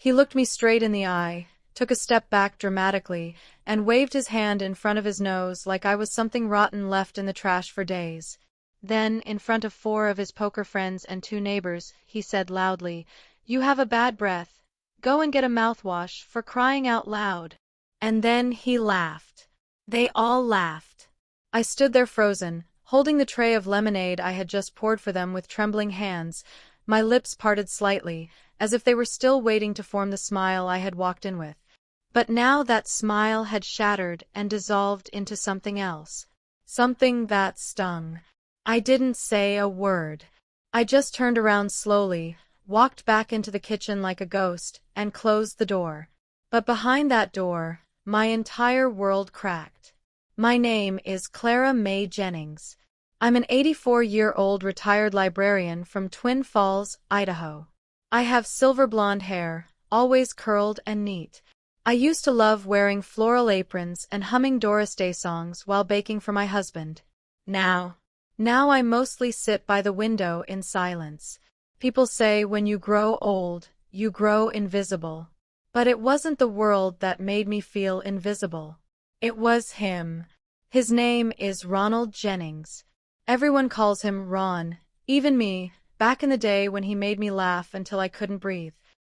He looked me straight in the eye, took a step back dramatically, and waved his hand in front of his nose like I was something rotten left in the trash for days. Then, in front of 4 of his poker friends and 2 neighbors, he said loudly, "You have a bad breath. Go and get a mouthwash, for crying out loud." And then he laughed. They all laughed. I stood there frozen, holding the tray of lemonade I had just poured for them with trembling hands, my lips parted slightly, as if they were still waiting to form the smile I had walked in with. But now that smile had shattered and dissolved into something else. Something that stung. I didn't say a word. I just turned around slowly, walked back into the kitchen like a ghost, and closed the door. But behind that door, my entire world cracked. My name is Clara Mae Jennings. I'm an 84-year-old retired librarian from Twin Falls, Idaho. I have silver blonde hair, always curled and neat. I used to love wearing floral aprons and humming Doris Day songs while baking for my husband. Now I mostly sit by the window in silence. People say when you grow old, you grow invisible. But it wasn't the world that made me feel invisible. It was him. His name is Ronald Jennings. Everyone calls him Ron, even me, back in the day when he made me laugh until I couldn't breathe.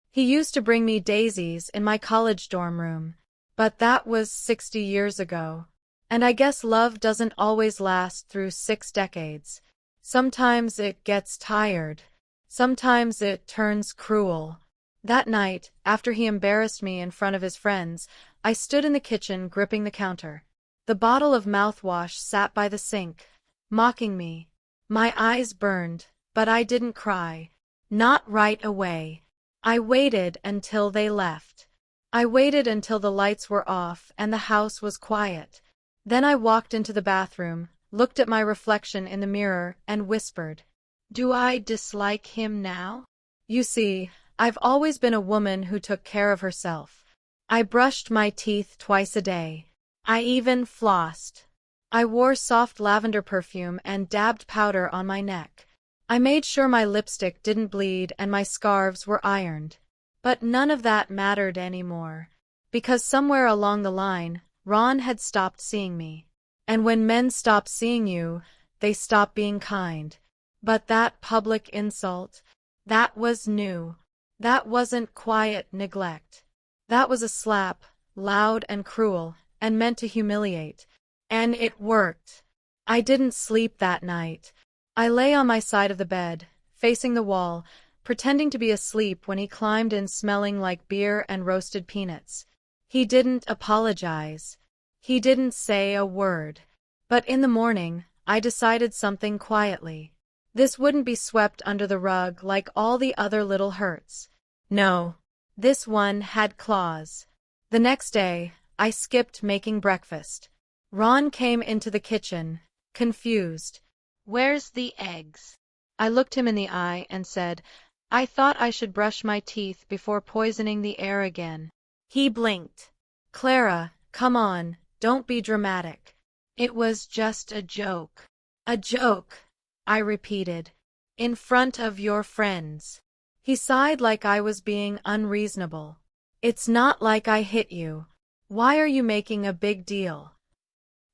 He used to bring me daisies in my college dorm room. But that was 60 years ago. And I guess love doesn't always last through 6 decades. Sometimes it gets tired. Sometimes it turns cruel. That night, after he embarrassed me in front of his friends, I stood in the kitchen gripping the counter. The bottle of mouthwash sat by the sink, mocking me. My eyes burned, but I didn't cry. Not right away. I waited until they left. I waited until the lights were off and the house was quiet. Then I walked into the bathroom, looked at my reflection in the mirror, and whispered, "Do I dislike him now?" You see, I've always been a woman who took care of herself. I brushed my teeth twice a day. I even flossed. I wore soft lavender perfume and dabbed powder on my neck. I made sure my lipstick didn't bleed and my scarves were ironed. But none of that mattered anymore. Because somewhere along the line, Ron had stopped seeing me. And when men stop seeing you, they stop being kind. But that public insult, that was new. That wasn't quiet neglect. That was a slap, loud and cruel, and meant to humiliate. And it worked. I didn't sleep that night. I lay on my side of the bed, facing the wall, pretending to be asleep when he climbed in smelling like beer and roasted peanuts. He didn't apologize. He didn't say a word. But in the morning, I decided something quietly. This wouldn't be swept under the rug like all the other little hurts. No, this one had claws. The next day, I skipped making breakfast. Ron came into the kitchen, confused. "Where's the eggs?" I looked him in the eye and said, "I thought I should brush my teeth before poisoning the air again." He blinked. "Clara, come on, don't be dramatic. It was just a joke." "A joke," I repeated. "In front of your friends." He sighed like I was being unreasonable. "It's not like I hit you. Why are you making a big deal?"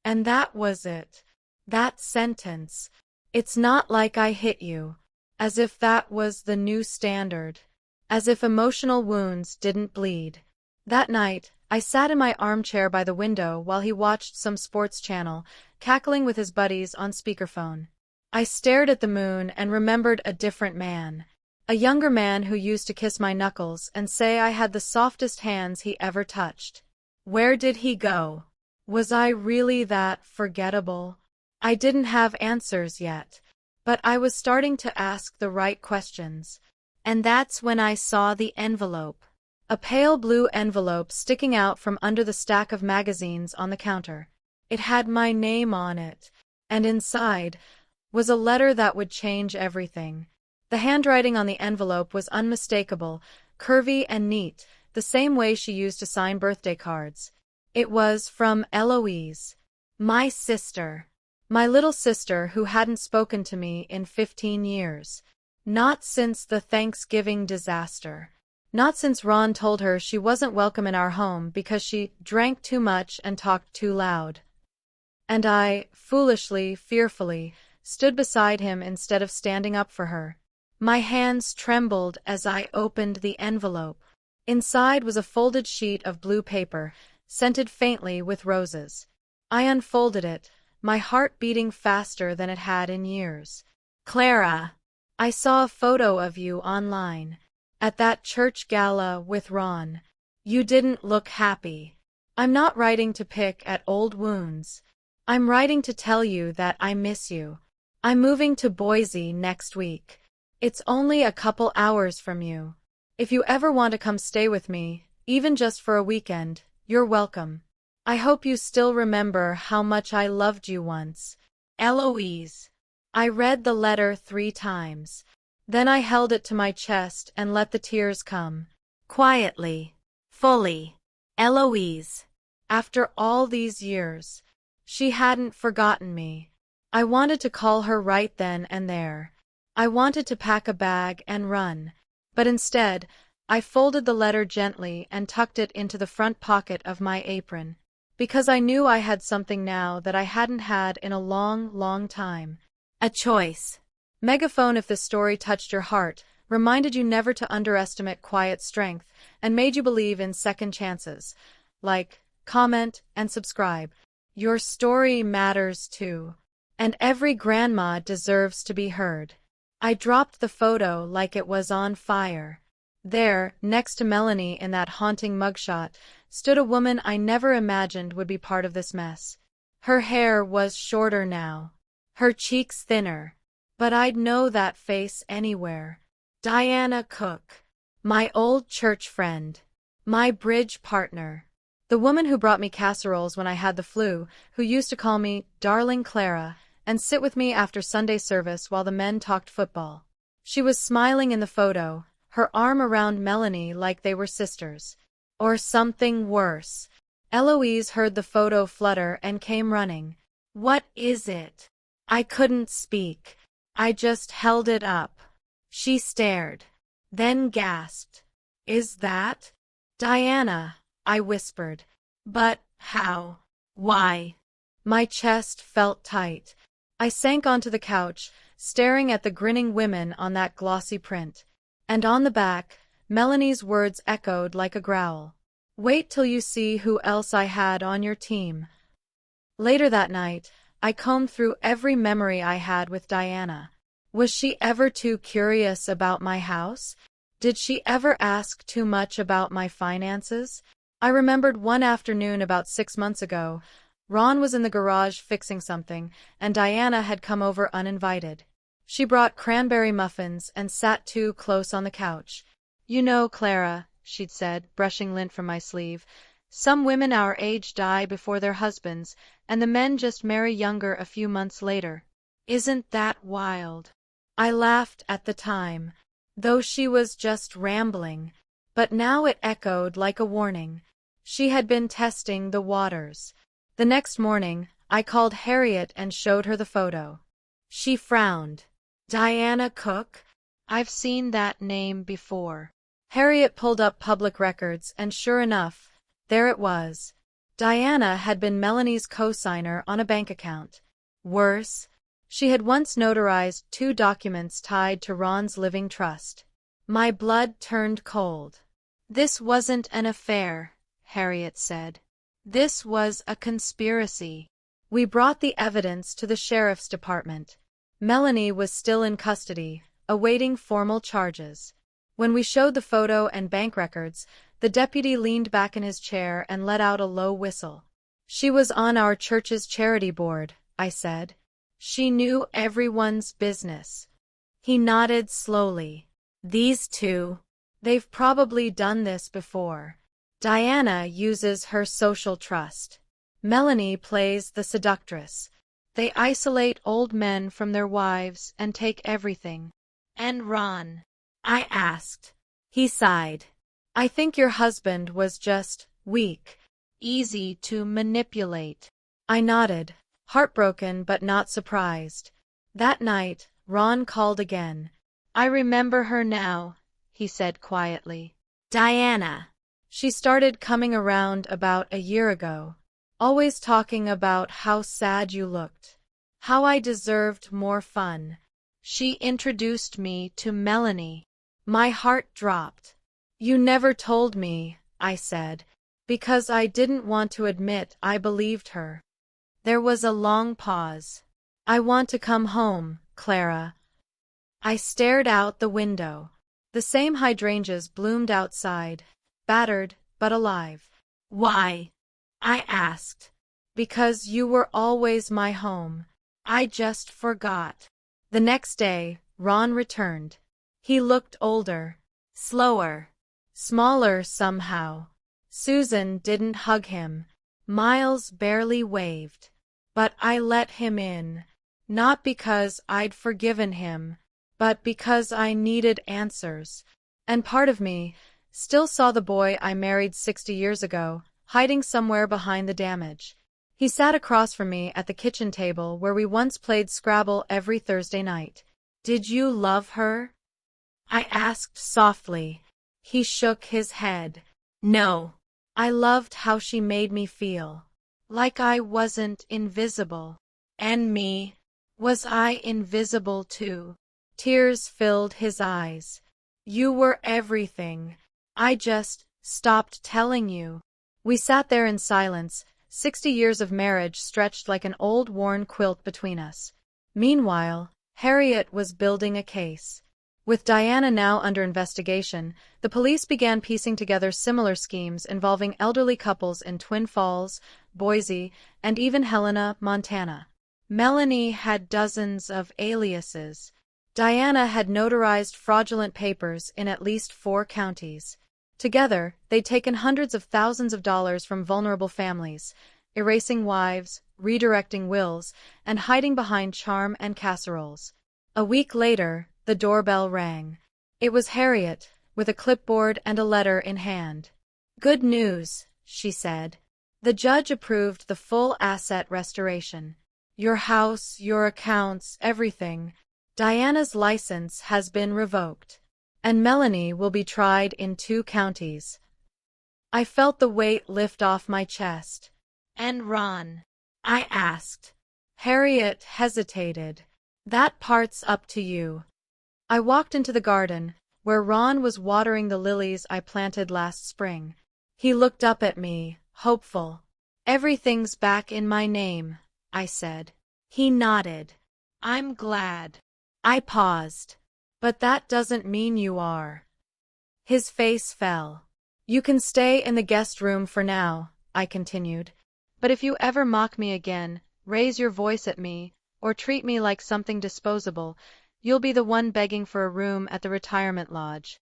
And that was it. That sentence. "It's not like I hit you." As if that was the new standard. As if emotional wounds didn't bleed. That night, I sat in my armchair by the window while he watched some sports channel, cackling with his buddies on speakerphone. I stared at the moon and remembered a different man. A younger man who used to kiss my knuckles and say I had the softest hands he ever touched. Where did he go? Was I really that forgettable? I didn't have answers yet, but I was starting to ask the right questions. And that's when I saw the envelope. A pale blue envelope sticking out from under the stack of magazines on the counter. It had my name on it, and inside was a letter that would change everything. The handwriting on the envelope was unmistakable, curvy and neat, the same way she used to sign birthday cards. It was from Eloise, my sister. My little sister who hadn't spoken to me in 15 years. Not since the Thanksgiving disaster. Not since Ron told her she wasn't welcome in our home because she drank too much and talked too loud. And I, foolishly, fearfully, stood beside him instead of standing up for her. My hands trembled as I opened the envelope. Inside was a folded sheet of blue paper, scented faintly with roses. I unfolded it, my heart beating faster than it had in years. Clara, I saw a photo of you online. At that church gala with Ron. You didn't look happy. I'm not writing to pick at old wounds. I'm writing to tell you that I miss you. I'm moving to Boise next week. It's only a couple hours from you. If you ever want to come stay with me, even just for a weekend, you're welcome. I hope you still remember how much I loved you once. Eloise. I read the letter 3 times. Then I held it to my chest and let the tears come. Quietly. Fully. Eloise. After all these years. She hadn't forgotten me. I wanted to call her right then and there. I wanted to pack a bag and run. But instead, I folded the letter gently and tucked it into the front pocket of my apron. Because I knew I had something now that I hadn't had in a long, long time. A choice. Megaphone, if this story touched your heart, reminded you never to underestimate quiet strength, and made you believe in second chances. Like, comment, and subscribe. Your story matters too. And every grandma deserves to be heard. I dropped the photo like it was on fire. There, next to Melanie in that haunting mugshot, stood a woman I never imagined would be part of this mess. Her hair was shorter now. Her cheeks thinner. But I'd know that face anywhere. Diana Cook. My old church friend. My bridge partner. The woman who brought me casseroles when I had the flu, who used to call me Darling Clara, and sit with me after Sunday service while the men talked football. She was smiling in the photo, her arm around Melanie like they were sisters. Or something worse. Eloise heard the photo flutter and came running. What is it? I couldn't speak. I just held it up. She stared. Then gasped. Is that? Diana, I whispered. But how? Why? My chest felt tight. I sank onto the couch, staring at the grinning women on that glossy print. And on the back, Melanie's words echoed like a growl. Wait till you see who else I had on your team. Later that night, I combed through every memory I had with Diana. Was she ever too curious about my house? Did she ever ask too much about my finances? I remembered one afternoon about 6 months ago. Ron was in the garage fixing something, and Diana had come over uninvited. She brought cranberry muffins and sat too close on the couch. You know, Clara, she'd said, brushing lint from my sleeve, some women our age die before their husbands, and the men just marry younger a few months later. Isn't that wild? I laughed at the time, though she was just rambling, but now it echoed like a warning. She had been testing the waters. The next morning, I called Harriet and showed her the photo. She frowned. Diana Cook? I've seen that name before. Harriet pulled up public records, and sure enough, there it was. Diana had been Melanie's co-signer on a bank account. Worse, she had once notarized 2 documents tied to Ron's living trust. My blood turned cold. This wasn't an affair, Harriet said. This was a conspiracy. We brought the evidence to the sheriff's department. Melanie was still in custody, awaiting formal charges. When we showed the photo and bank records, the deputy leaned back in his chair and let out a low whistle. She was on our church's charity board, I said. She knew everyone's business. He nodded slowly. These 2. They've probably done this before. Diana uses her social trust. Melanie plays the seductress. They isolate old men from their wives and take everything. And Ron? I asked. He sighed. I think your husband was just weak, easy to manipulate. I nodded, heartbroken but not surprised. That night, Ron called again. I remember her now, he said quietly. Diana. She started coming around about a year ago, always talking about how sad you looked, how I deserved more fun. She introduced me to Melanie. My heart dropped. You never told me, I said, because I didn't want to admit I believed her. There was a long pause. I want to come home, Clara. I stared out the window. The same hydrangeas bloomed outside, battered but alive. Why? I asked. Because you were always my home. I just forgot. The next day, Ron returned. He looked older, slower, smaller somehow. Susan didn't hug him. Miles barely waved. But I let him in. Not because I'd forgiven him, but because I needed answers. And part of me still saw the boy I married 60 years ago, hiding somewhere behind the damage. He sat across from me at the kitchen table where we once played Scrabble every Thursday night. Did you love her? I asked softly. He shook his head. No. I loved how she made me feel. Like I wasn't invisible. And me? Was I invisible too? Tears filled his eyes. You were everything. I just stopped telling you. We sat there in silence, 60 years of marriage stretched like an old worn quilt between us. Meanwhile, Harriet was building a case. With Diana now under investigation, the police began piecing together similar schemes involving elderly couples in Twin Falls, Boise, and even Helena, Montana. Melanie had dozens of aliases. Diana had notarized fraudulent papers in at least 4 counties. Together, they'd taken hundreds of thousands of dollars from vulnerable families, erasing wives, redirecting wills, and hiding behind charm and casseroles. A week later, the doorbell rang. It was Harriet, with a clipboard and a letter in hand. Good news, she said. The judge approved the full asset restoration. Your house, your accounts, everything. Diana's license has been revoked. And Melanie will be tried in 2 counties. I felt the weight lift off my chest. And Ron? I asked. Harriet hesitated. That part's up to you. I walked into the garden, where Ron was watering the lilies I planted last spring. He looked up at me, hopeful. Everything's back in my name, I said. He nodded. I'm glad. I paused. But that doesn't mean you are. His face fell. You can stay in the guest room for now, I continued. But if you ever mock me again, raise your voice at me, or treat me like something disposable, you'll be the one begging for a room at the retirement lodge.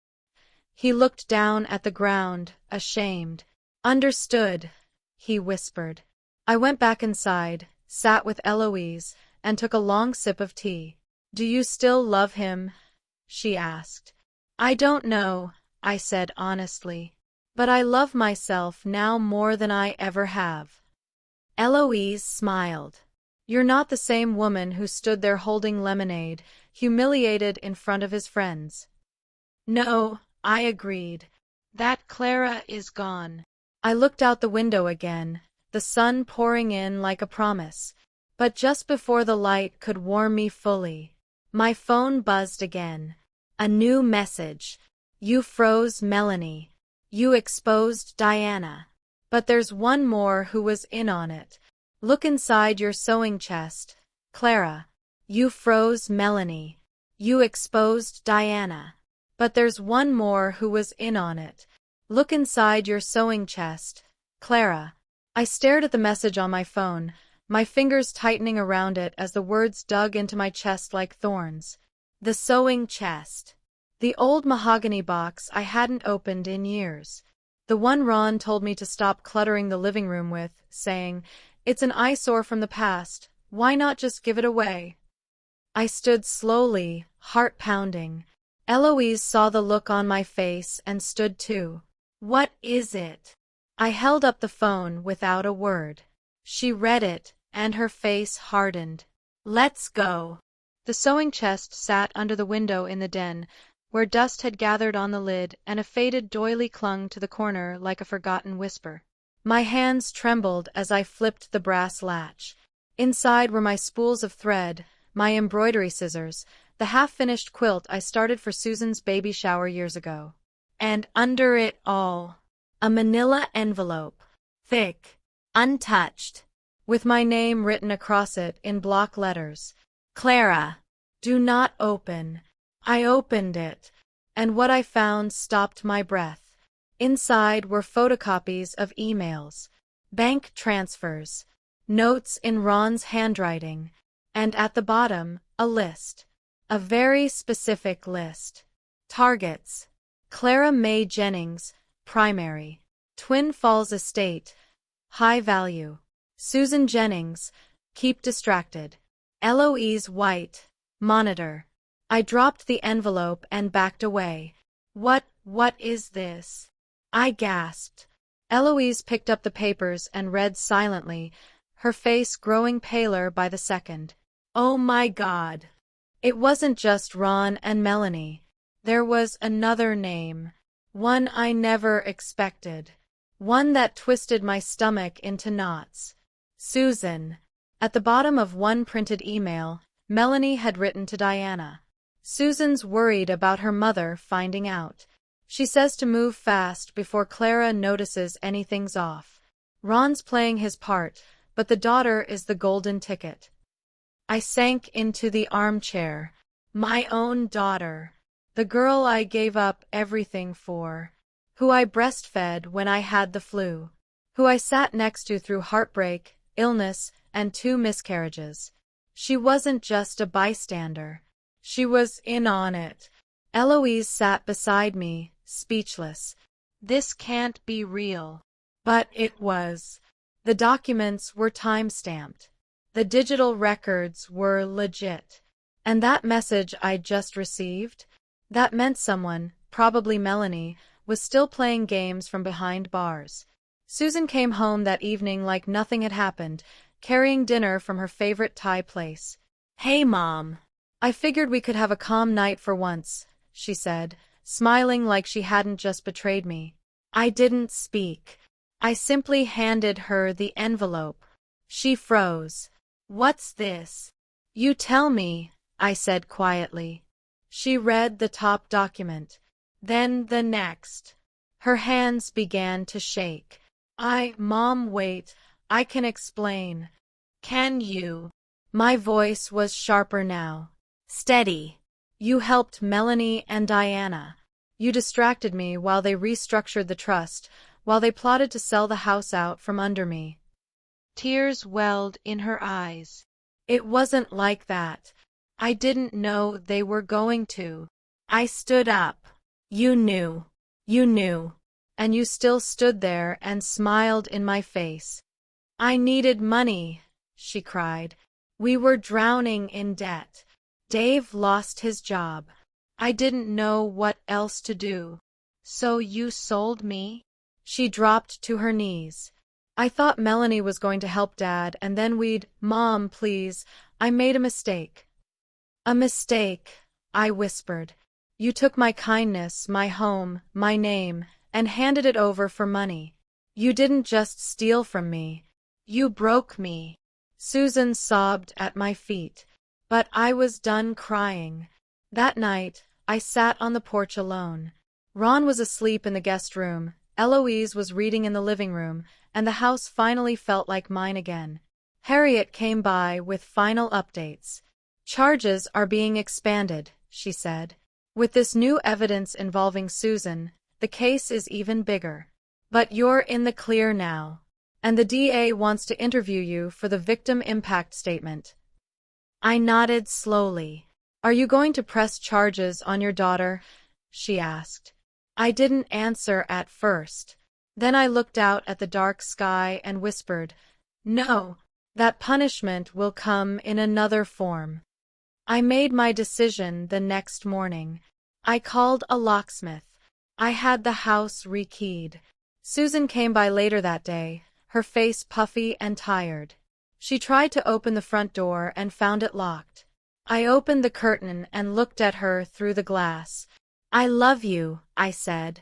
He looked down at the ground, ashamed. Understood, he whispered. I went back inside, sat with Eloise, and took a long sip of tea. Do you still love him? She asked. I don't know, I said honestly. But I love myself now more than I ever have. Eloise smiled. You're not the same woman who stood there holding lemonade, humiliated in front of his friends. No, I agreed. That Clara is gone. I looked out the window again, the sun pouring in like a promise. But just before the light could warm me fully, my phone buzzed again. A new message. You froze Melanie. You exposed Diana. But there's one more who was in on it. Look inside your sewing chest, Clara. You froze Melanie. You exposed Diana. But there's one more who was in on it. Look inside your sewing chest, Clara. I stared at the message on my phone, my fingers tightening around it as the words dug into my chest like thorns. The sewing chest. The old mahogany box I hadn't opened in years. The one Ron told me to stop cluttering the living room with, saying, It's an eyesore from the past, why not just give it away? I stood slowly, heart pounding. Eloise saw the look on my face and stood too. What is it? I held up the phone without a word. She read it, and her face hardened. Let's go. The sewing chest sat under the window in the den, where dust had gathered on the lid and a faded doily clung to the corner like a forgotten whisper. My hands trembled as I flipped the brass latch. Inside were my spools of thread, my embroidery scissors, the half-finished quilt I started for Susan's baby shower years ago. And under it all, a manila envelope, thick, untouched, with my name written across it in block letters. Clara, do not open. I opened it, and what I found stopped my breath. Inside were photocopies of emails, bank transfers, notes in Ron's handwriting, and at the bottom, a list. A very specific list. Targets: Clara Mae Jennings, primary. Twin Falls Estate, high value. Susan Jennings, keep distracted. Eloise White, monitor. I dropped the envelope and backed away. What is this? I gasped. Eloise picked up the papers and read silently, her face growing paler by the second. Oh my God! It wasn't just Ron and Melanie. There was another name. One I never expected. One that twisted my stomach into knots. Susan. At the bottom of one printed email, Melanie had written to Diana. Susan's worried about her mother finding out. She says to move fast before Clara notices anything's off. Ron's playing his part, but the daughter is the golden ticket. I sank into the armchair. My own daughter. The girl I gave up everything for. Who I breastfed when I had the flu. Who I sat next to through heartbreak, illness, and 2 miscarriages. She wasn't just a bystander. She was in on it. Eloise sat beside me, speechless. This can't be real. But it was. The documents were time-stamped. The digital records were legit. And that message I'd just received? That meant someone, probably Melanie, was still playing games from behind bars. Susan came home that evening like nothing had happened, carrying dinner from her favorite Thai place. Hey, Mom. I figured we could have a calm night for once, she said, smiling like she hadn't just betrayed me. I didn't speak. I simply handed her the envelope. She froze. What's this? You tell me, I said quietly. She read the top document, then the next. Her hands began to shake. Mom, wait, I can explain. Can you? My voice was sharper now. Steady. You helped Melanie and Diana. You distracted me while they restructured the trust, while they plotted to sell the house out from under me. Tears welled in her eyes. It wasn't like that. I didn't know they were going to. I stood up. You knew. You knew. And you still stood there and smiled in my face. I needed money, she cried. We were drowning in debt. Dave lost his job. I didn't know what else to do. So you sold me? She dropped to her knees. I thought Melanie was going to help Dad, and then Mom, please, I made a mistake. A mistake, I whispered. You took my kindness, my home, my name, and handed it over for money. You didn't just steal from me. You broke me. Susan sobbed at my feet. But I was done crying. That night, I sat on the porch alone. Ron was asleep in the guest room, Eloise was reading in the living room, and the house finally felt like mine again. Harriet came by with final updates. Charges are being expanded, she said. With this new evidence involving Susan, the case is even bigger. But you're in the clear now. And the DA wants to interview you for the victim impact statement. I nodded slowly. Are you going to press charges on your daughter? She asked. I didn't answer at first. Then I looked out at the dark sky and whispered, No, that punishment will come in another form. I made my decision the next morning. I called a locksmith. I had the house rekeyed. Susan came by later that day, her face puffy and tired. She tried to open the front door and found it locked. I opened the curtain and looked at her through the glass. I love you, I said,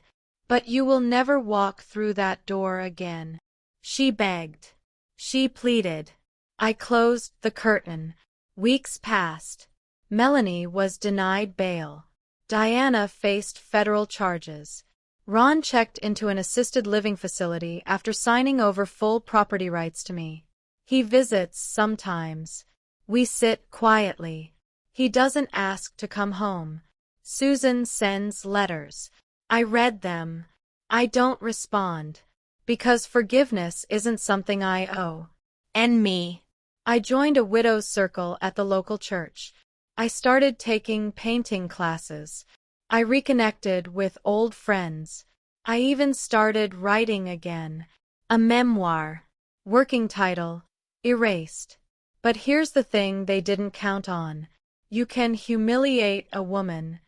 but you will never walk through that door again. She begged. She pleaded. I closed the curtain. Weeks passed. Melanie was denied bail. Diana faced federal charges. Ron checked into an assisted living facility after signing over full property rights to me. He visits sometimes. We sit quietly. He doesn't ask to come home. Susan sends letters. I read them. I don't respond. Because forgiveness isn't something I owe. And me. I joined a widow's circle at the local church. I started taking painting classes. I reconnected with old friends. I even started writing again. A memoir. Working title, Erased. But here's the thing they didn't count on. You can humiliate a woman.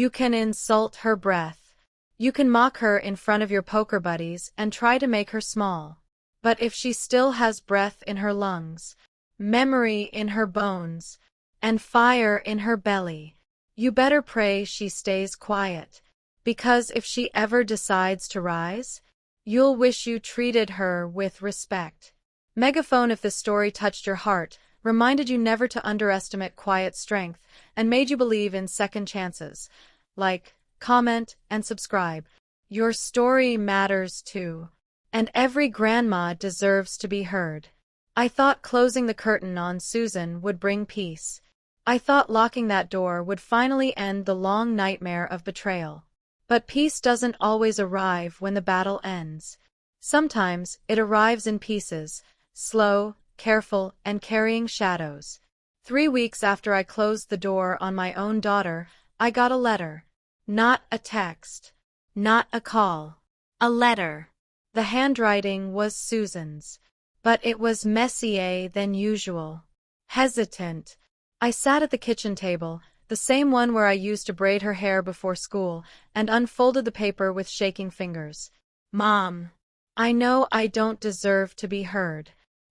You can insult her breath. You can mock her in front of your poker buddies and try to make her small. But if she still has breath in her lungs, memory in her bones, and fire in her belly, you better pray she stays quiet. Because if she ever decides to rise, you'll wish you treated her with respect. Megaphone, if this story touched your heart, reminded you never to underestimate quiet strength, and made you believe in second chances. Like, comment, and subscribe. Your story matters too. And every grandma deserves to be heard. I thought closing the curtain on Susan would bring peace. I thought locking that door would finally end the long nightmare of betrayal. But peace doesn't always arrive when the battle ends. Sometimes it arrives in pieces, slow, careful, and carrying shadows. 3 weeks after I closed the door on my own daughter, I got a letter. Not a text. Not a call. A letter. The handwriting was Susan's, but it was messier than usual. Hesitant. I sat at the kitchen table, the same one where I used to braid her hair before school, and unfolded the paper with shaking fingers. Mom, I know I don't deserve to be heard.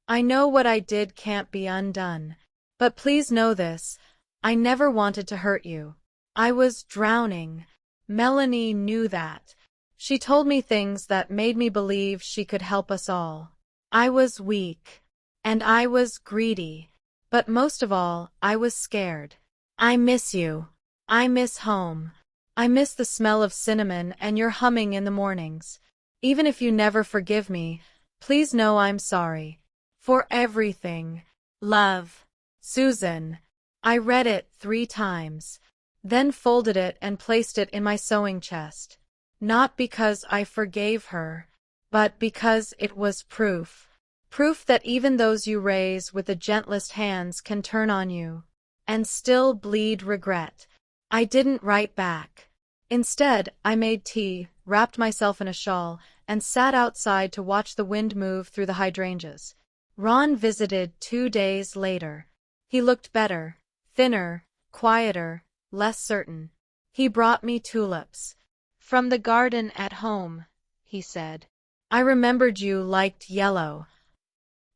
I know what I did can't be undone. But please know this, I never wanted to hurt you. I was drowning. Melanie knew that. She told me things that made me believe she could help us all. I was weak. And I was greedy. But most of all, I was scared. I miss you. I miss home. I miss the smell of cinnamon and your humming in the mornings. Even if you never forgive me, please know I'm sorry. For everything. Love. Susan. I read it 3 times. Then folded it and placed it in my sewing chest. Not because I forgave her, but because it was proof. Proof that even those you raise with the gentlest hands can turn on you. And still bleed regret. I didn't write back. Instead, I made tea, wrapped myself in a shawl, and sat outside to watch the wind move through the hydrangeas. Ron visited 2 days later. He looked better, thinner, quieter, less certain. He brought me tulips. From the garden at home, he said. I remembered you liked yellow.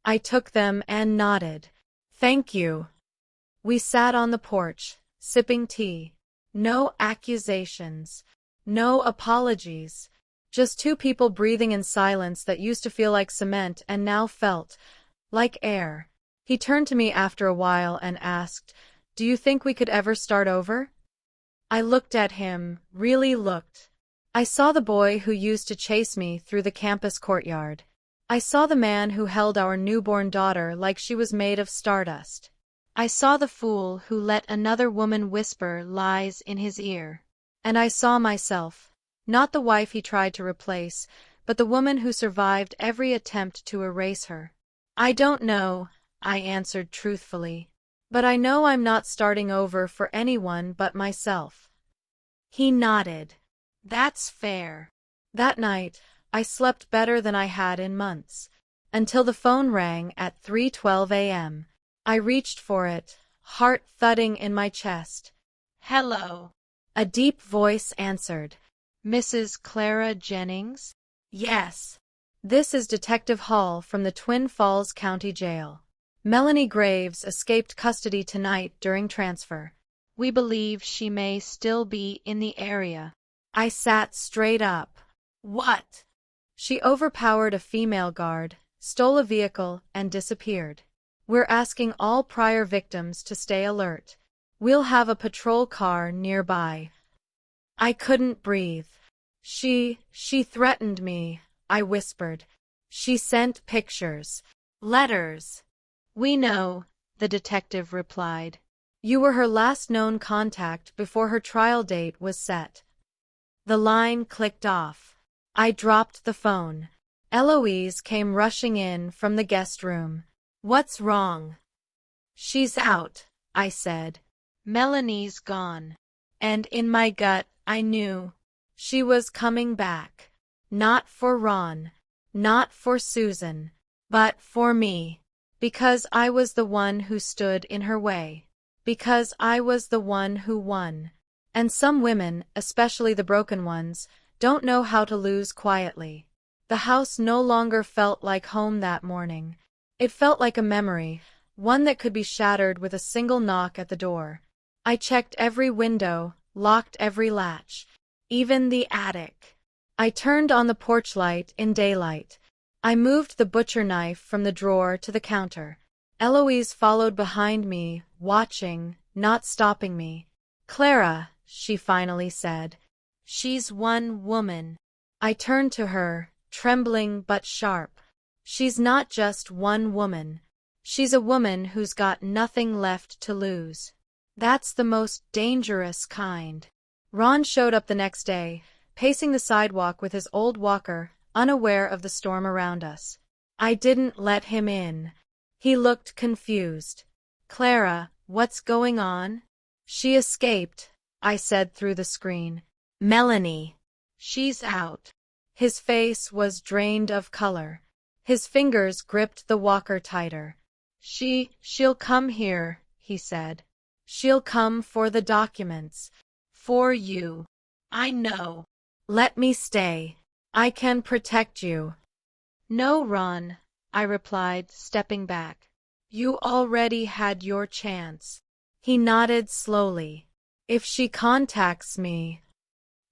I took them and nodded. Thank you. We sat on the porch, sipping tea. No accusations. No apologies. Just 2 people breathing in silence that used to feel like cement and now felt like air. He turned to me after a while and asked, "Do you think we could ever start over?" I looked at him, really looked. I saw the boy who used to chase me through the campus courtyard. I saw the man who held our newborn daughter like she was made of stardust. I saw the fool who let another woman whisper lies in his ear. And I saw myself, not the wife he tried to replace, but the woman who survived every attempt to erase her. I don't know, I answered truthfully. But I know I'm not starting over for anyone but myself. He nodded. That's fair. That night, I slept better than I had in months. Until the phone rang at 3:12 a.m. I reached for it, heart thudding in my chest. Hello. A deep voice answered. Mrs. Clara Jennings? Yes. This is Detective Hall from the Twin Falls County Jail. Melanie Graves escaped custody tonight during transfer. We believe she may still be in the area. I sat straight up. What? She overpowered a female guard, stole a vehicle, and disappeared. We're asking all prior victims to stay alert. We'll have a patrol car nearby. I couldn't breathe. She threatened me, I whispered. She sent pictures. Letters. We know, the detective replied. You were her last known contact before her trial date was set. The line clicked off. I dropped the phone. Eloise came rushing in from the guest room. What's wrong? She's out, I said. Melanie's gone. And in my gut, I knew. She was coming back. Not for Ron. Not for Susan. But for me. Because I was the one who stood in her way. Because I was the one who won. And some women, especially the broken ones, don't know how to lose quietly. The house no longer felt like home that morning. It felt like a memory, one that could be shattered with a single knock at the door. I checked every window, locked every latch, even the attic. I turned on the porch light in daylight. I moved the butcher knife from the drawer to the counter. Eloise followed behind me, watching, not stopping me. Clara, she finally said. She's one woman. I turned to her, trembling but sharp. She's not just one woman. She's a woman who's got nothing left to lose. That's the most dangerous kind. Ron showed up the next day, pacing the sidewalk with his old walker, unaware of the storm around us. I didn't let him in. He looked confused. Clara, what's going on? She escaped, I said through the screen. Melanie. She's out. His face was drained of color. His fingers gripped the walker tighter. She'll come here, he said. She'll come for the documents. For you. I know. Let me stay. I can protect you. No, Ron, I replied, stepping back. You already had your chance. He nodded slowly. If she contacts me.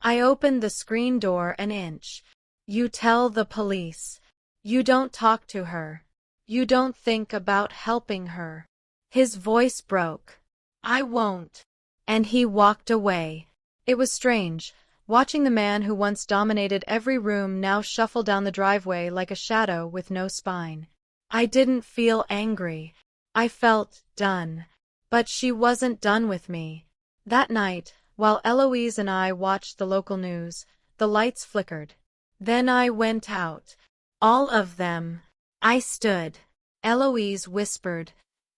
I opened the screen door an inch. You tell the police. You don't talk to her. You don't think about helping her. His voice broke. I won't. And he walked away. It was strange, watching the man who once dominated every room now shuffle down the driveway like a shadow with no spine. I didn't feel angry. I felt done. But she wasn't done with me. That night, while Eloise and I watched the local news, the lights flickered. Then I went out. All of them. I stood. Eloise whispered,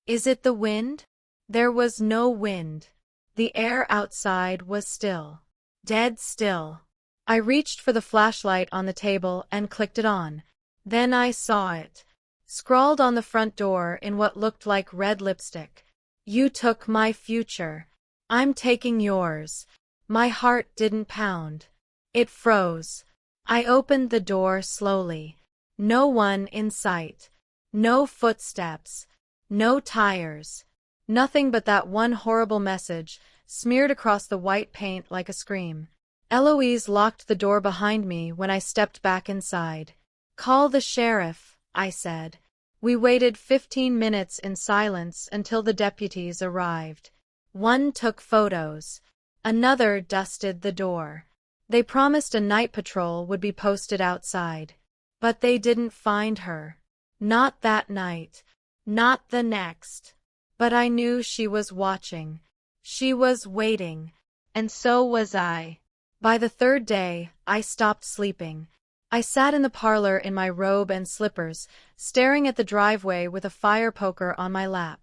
Is it the wind? There was no wind. The air outside was still. Dead still. I reached for the flashlight on the table and clicked it on. Then I saw it. Scrawled on the front door in what looked like red lipstick. You took my future. I'm taking yours. My heart didn't pound. It froze. I opened the door slowly. No one in sight. No footsteps. No tires. Nothing but that one horrible message, smeared across the white paint like a scream. Eloise locked the door behind me when I stepped back inside. Call the sheriff, I said. We waited 15 minutes in silence until the deputies arrived. One took photos. Another dusted the door. They promised a night patrol would be posted outside. But they didn't find her. Not that night. Not the next. But I knew she was watching. She was waiting. And so was I. By the third day, I stopped sleeping. I sat in the parlor in my robe and slippers, staring at the driveway with a fire poker on my lap.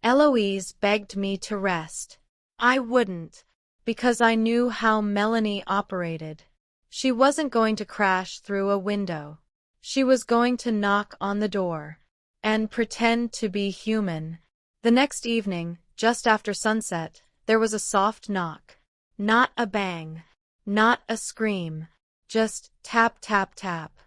Eloise begged me to rest. I wouldn't, because I knew how Melanie operated. She wasn't going to crash through a window. She was going to knock on the door. And pretend to be human. The next evening, just after sunset, there was a soft knock. Not a bang. Not a scream. Just tap, tap, tap.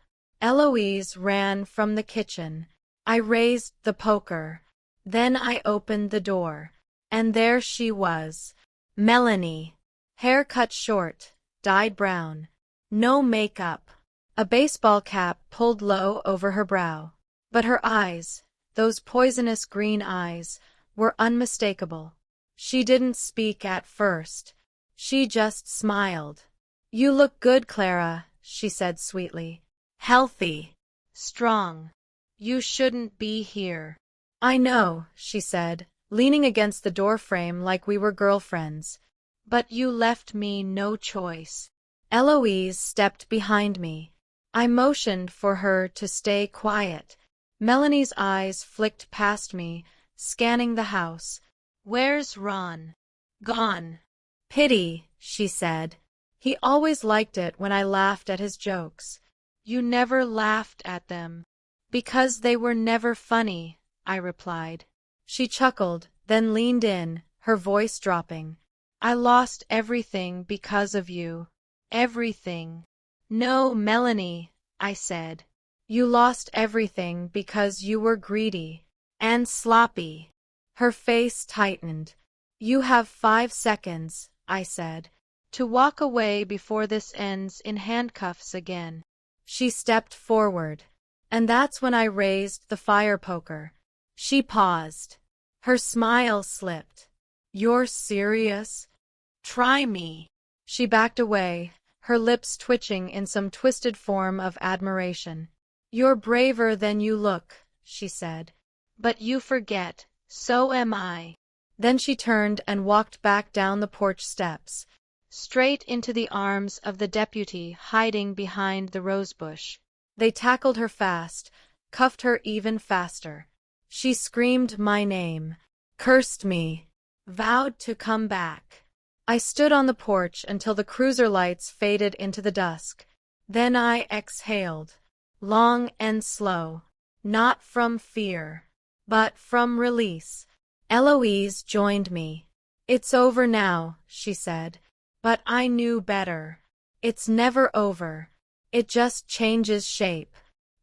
Eloise ran from the kitchen. I raised the poker. Then I opened the door. And there she was. Melanie. Hair cut short, dyed brown. No makeup. A baseball cap pulled low over her brow. But her eyes, those poisonous green eyes, were unmistakable. She didn't speak at first. She just smiled. "You look good, Clara," she said sweetly. "Healthy. Strong. You shouldn't be here." "I know," she said, leaning against the doorframe like we were girlfriends. "But you left me no choice." Eloise stepped behind me. I motioned for her to stay quiet. Melanie's eyes flicked past me, scanning the house. "Where's Ron?" "Gone." "Pity," she said. "He always liked it when I laughed at his jokes." "You never laughed at them." "Because they were never funny," I replied. She chuckled, then leaned in, her voice dropping. "I lost everything because of you. Everything." "No, Melanie," I said. "You lost everything because you were greedy. And sloppy." Her face tightened. "You have 5 seconds," I said, "to walk away before this ends in handcuffs again." She stepped forward. And that's when I raised the fire poker. She paused. Her smile slipped. "You're serious? Try me." She backed away, her lips twitching in some twisted form of admiration. "You're braver than you look," she said. "But you forget, so am I." Then she turned and walked back down the porch steps, straight into the arms of the deputy hiding behind the rosebush. They tackled her fast, cuffed her even faster. She screamed my name, cursed me, vowed to come back. I stood on the porch until the cruiser lights faded into the dusk. Then I exhaled, long and slow, not from fear, but from release. Eloise joined me. "It's over now," she said. But I knew better. It's never over. It just changes shape.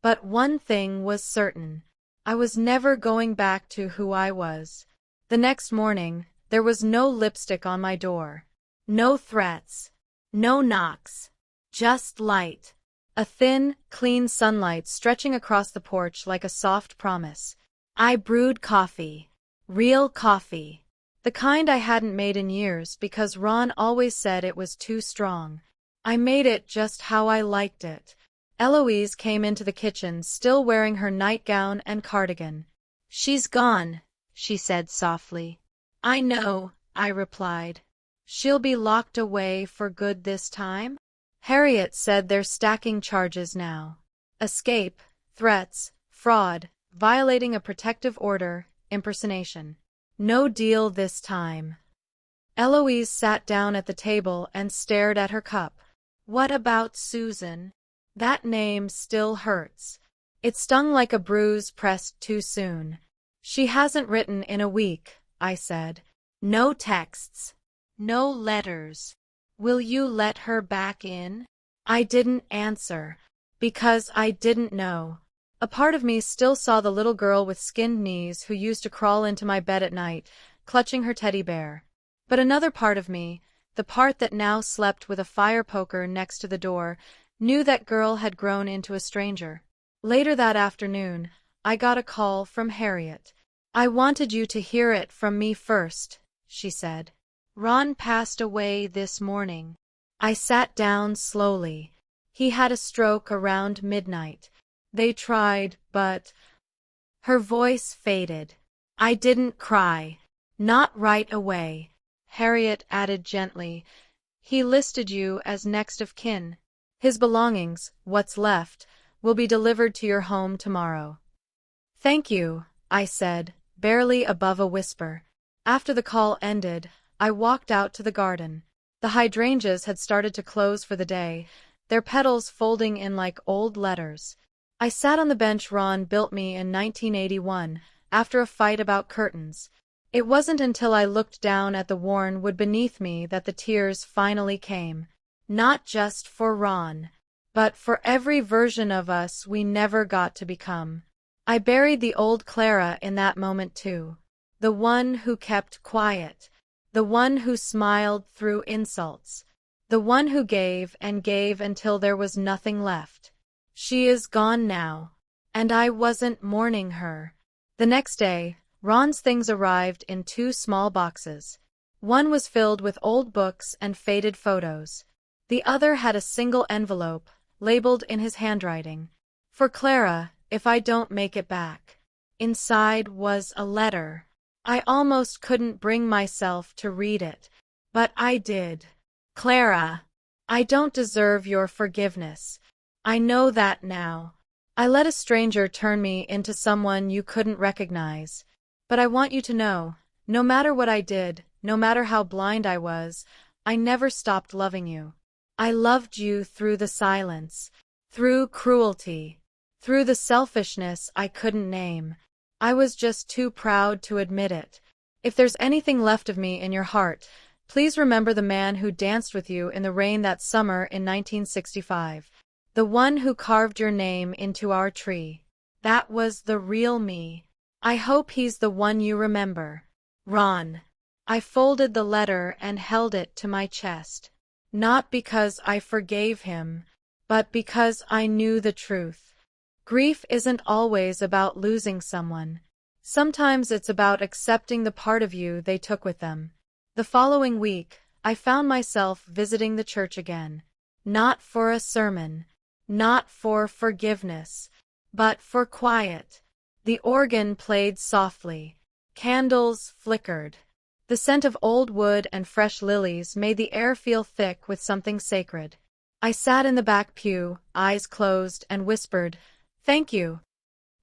But one thing was certain. I was never going back to who I was. The next morning, there was no lipstick on my door. No threats. No knocks. Just light. A thin, clean sunlight stretching across the porch like a soft promise. I brewed coffee. Real coffee. The kind I hadn't made in years because Ron always said it was too strong. I made it just how I liked it. Eloise came into the kitchen still wearing her nightgown and cardigan. "She's gone," she said softly. "I know," I replied. "She'll be locked away for good this time?" Harriet said they're stacking charges now. Escape, threats, fraud, violating a protective order, impersonation. No deal this time. Eloise sat down at the table and stared at her cup. "What about Susan?" That name still hurts. It stung like a bruise pressed too soon. "She hasn't written in a week," I said. "No texts. No letters. Will you let her back in?" I didn't answer, because I didn't know. A part of me still saw the little girl with skinned knees who used to crawl into my bed at night, clutching her teddy bear. But another part of me, the part that now slept with a fire poker next to the door, knew that girl had grown into a stranger. Later that afternoon, I got a call from Harriet. "I wanted you to hear it from me first," she said. "Ron passed away this morning." I sat down slowly. "He had a stroke around midnight. They tried, but—" Her voice faded. I didn't cry. Not right away. Harriet added gently, "He listed you as next of kin. His belongings, what's left, will be delivered to your home tomorrow." "Thank you," I said, barely above a whisper. After the call ended, I walked out to the garden. The hydrangeas had started to close for the day, their petals folding in like old letters. I sat on the bench Ron built me in 1981, after a fight about curtains. It wasn't until I looked down at the worn wood beneath me that the tears finally came. Not just for Ron, but for every version of us we never got to become. I buried the old Clara in that moment too. The one who kept quiet. The one who smiled through insults. The one who gave and gave until there was nothing left. She is gone now. And I wasn't mourning her. The next day, Ron's things arrived in 2 small boxes. One was filled with old books and faded photos. The other had a single envelope, labeled in his handwriting. For Clara, if I don't make it back. Inside was a letter. I almost couldn't bring myself to read it, but I did. Clara, I don't deserve your forgiveness. I know that now. I let a stranger turn me into someone you couldn't recognize. But I want you to know, no matter what I did, no matter how blind I was, I never stopped loving you. I loved you through the silence, through cruelty, through the selfishness I couldn't name. I was just too proud to admit it. If there's anything left of me in your heart, please remember the man who danced with you in the rain that summer in 1965. The one who carved your name into our tree. That was the real me. I hope he's the one you remember. Ron. I folded the letter and held it to my chest. Not because I forgave him, but because I knew the truth. Grief isn't always about losing someone. Sometimes it's about accepting the part of you they took with them. The following week, I found myself visiting the church again. Not for a sermon, not for forgiveness, but for quiet. The organ played softly. Candles flickered. The scent of old wood and fresh lilies made the air feel thick with something sacred. I sat in the back pew, eyes closed, and whispered, "Thank you."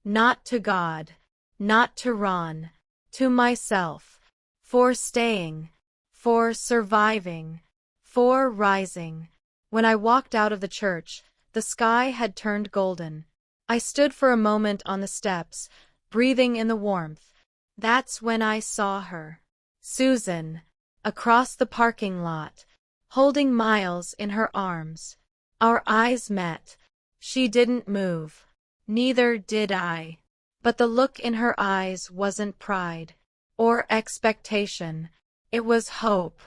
Not to God, not to Ron, to myself, for staying, for surviving, for rising. When I walked out of the church, the sky had turned golden. I stood for a moment on the steps, breathing in the warmth. That's when I saw her. Susan, across the parking lot, holding Miles in her arms. Our eyes met. She didn't move. Neither did I. But the look in her eyes wasn't pride or expectation. It was hope.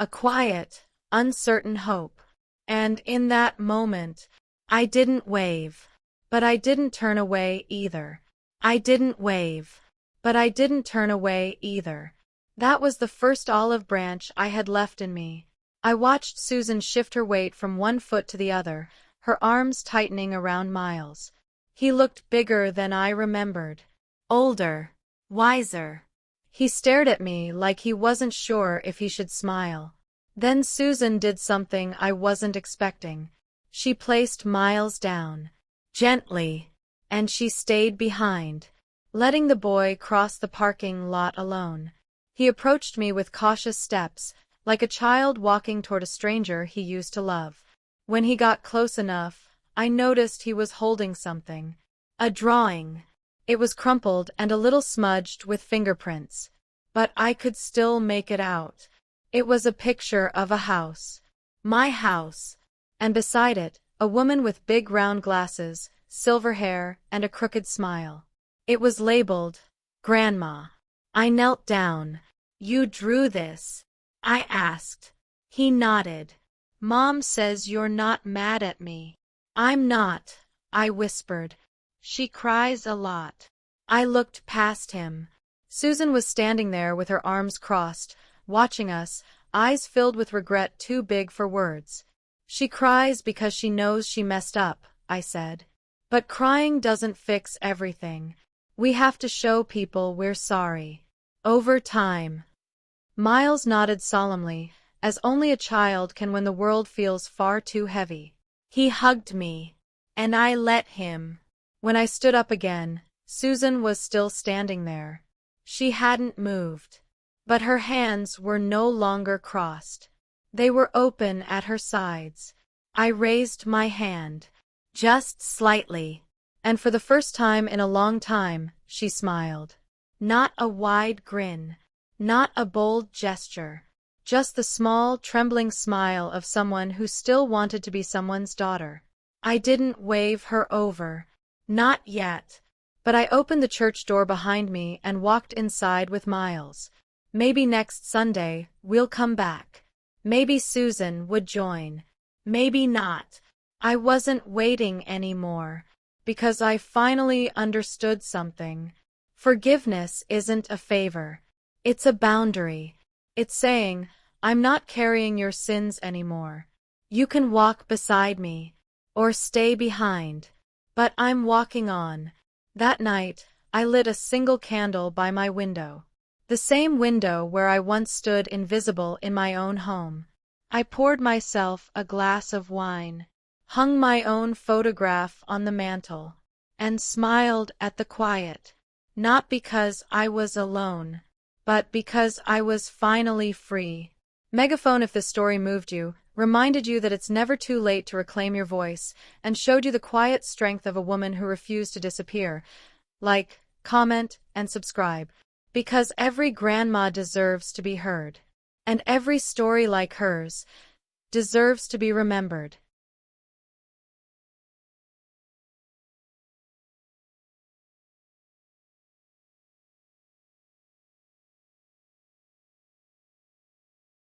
A quiet, uncertain hope. And in that moment, I didn't wave. But I didn't turn away either. I didn't wave. But I didn't turn away either. That was the first olive branch I had left in me. I watched Susan shift her weight from one foot to the other, her arms tightening around Miles. He looked bigger than I remembered. Older. Wiser. He stared at me like he wasn't sure if he should smile. Then Susan did something I wasn't expecting. She placed Miles down. Gently. And she stayed behind, letting the boy cross the parking lot alone. He approached me with cautious steps, like a child walking toward a stranger he used to love. When he got close enough, I noticed he was holding something. A drawing. It was crumpled and a little smudged with fingerprints. But I could still make it out. It was a picture of a house. My house. And beside it, a woman with big round glasses, silver hair, and a crooked smile. It was labeled, Grandma. I knelt down. You drew this? I asked. He nodded. Mom says you're not mad at me. I'm not, I whispered. She cries a lot. I looked past him. Susan was standing there with her arms crossed, watching us, eyes filled with regret too big for words. She cries because she knows she messed up, I said. But crying doesn't fix everything. We have to show people we're sorry. Over time. Miles nodded solemnly, as only a child can when the world feels far too heavy. He hugged me. And I let him. When I stood up again, Susan was still standing there. She hadn't moved. But her hands were no longer crossed. They were open at her sides. I raised my hand. Just slightly. And for the first time in a long time, she smiled. Not a wide grin. Not a bold gesture. Just the small, trembling smile of someone who still wanted to be someone's daughter. I didn't wave her over. Not yet. But I opened the church door behind me and walked inside with Miles. Maybe next Sunday, we'll come back. Maybe Susan would join. Maybe not. I wasn't waiting anymore, because I finally understood something. Forgiveness isn't a favor. It's a boundary. It's saying, I'm not carrying your sins anymore. You can walk beside me, or stay behind. But I'm walking on. That night, I lit a single candle by my window. The same window where I once stood invisible in my own home. I poured myself a glass of wine, hung my own photograph on the mantel, and smiled at the quiet. Not because I was alone, but because I was finally free. Megaphone, if this story moved you, reminded you that it's never too late to reclaim your voice, and showed you the quiet strength of a woman who refused to disappear. Like, comment, and subscribe, because every grandma deserves to be heard. And every story like hers deserves to be remembered.